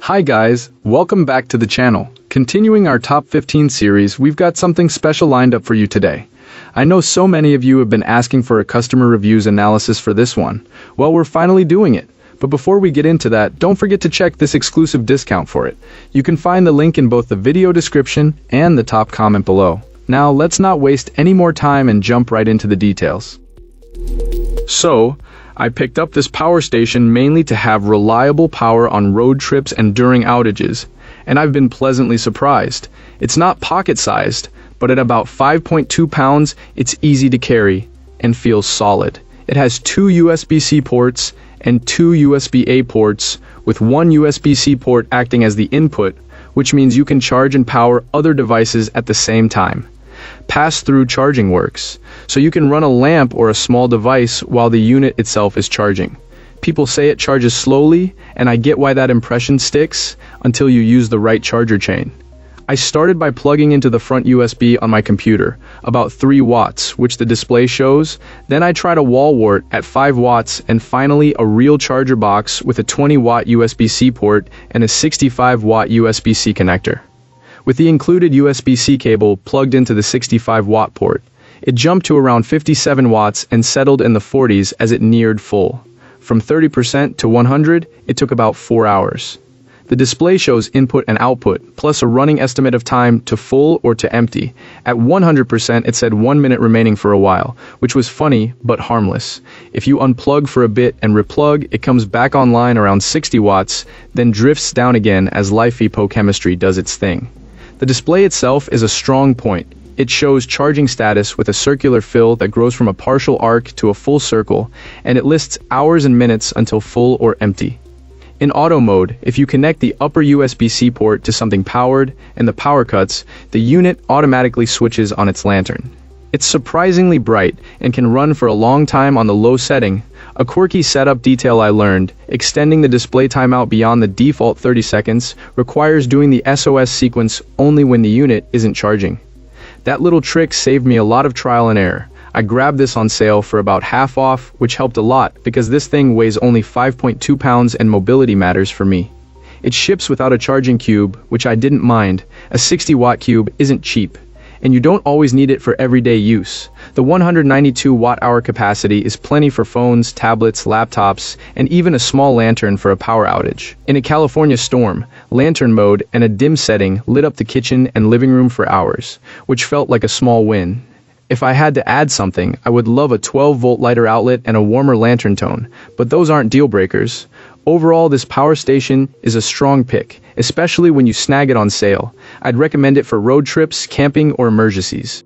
Hi guys, welcome back to the channel. Continuing our top 15 series, we've got something special lined up for you today. I know so many of you have been asking for a customer reviews analysis for this one. Well, we're finally doing it. But before we get into that, don't forget to check this exclusive discount for it. You can find the link in both the video description and the top comment below. Now, let's not waste any more time and jump right into the details. So, I picked up this power station mainly to have reliable power on road trips and during outages, and I've been pleasantly surprised. It's not pocket-sized, but at about 5.2 pounds, it's easy to carry and feels solid. It has two USB-C ports and two USB-A ports, with one USB-C port acting as the input, which means you can charge and power other devices at the same time. Pass-through charging works, so you can run a lamp or a small device while the unit itself is charging. People say it charges slowly, and I get why that impression sticks until you use the right charger chain. I started by plugging into the front USB on my computer, about 3 watts, which the display shows. Then I tried a wall wart at 5 watts, and finally a real charger box with a 20-watt USB-C port and a 65-watt USB-C connector. With the included USB-C cable plugged into the 65-watt port, it jumped to around 57 watts and settled in the 40s as it neared full. From 30% to 100, it took about 4 hours. The display shows input and output, plus a running estimate of time to full or to empty. At 100%, it said 1 minute remaining for a while, which was funny but harmless. If you unplug for a bit and replug, it comes back online around 60 watts, then drifts down again as LiFePO chemistry does its thing. The display itself is a strong point. It shows charging status with a circular fill that grows from a partial arc to a full circle, and it lists hours and minutes until full or empty. In auto mode, if you connect the upper USB-C port to something powered and the power cuts, the unit automatically switches on its lantern. It's surprisingly bright and can run for a long time on the low setting. A quirky setup detail I learned, extending the display timeout beyond the default 30 seconds, requires doing the SOS sequence only when the unit isn't charging. That little trick saved me a lot of trial and error. I grabbed this on sale for about half off, which helped a lot because this thing weighs only 5.2 pounds and mobility matters for me. It ships without a charging cube, which I didn't mind. A 60-watt cube isn't cheap, and you don't always need it for everyday use. The 192 watt-hour capacity is plenty for phones, tablets, laptops, and even a small lantern for a power outage. In a California storm, lantern mode and a dim setting lit up the kitchen and living room for hours, which felt like a small win. If I had to add something, I would love a 12-volt lighter outlet and a warmer lantern tone, but those aren't deal breakers. Overall, this power station is a strong pick, especially when you snag it on sale. I'd recommend it for road trips, camping, or emergencies.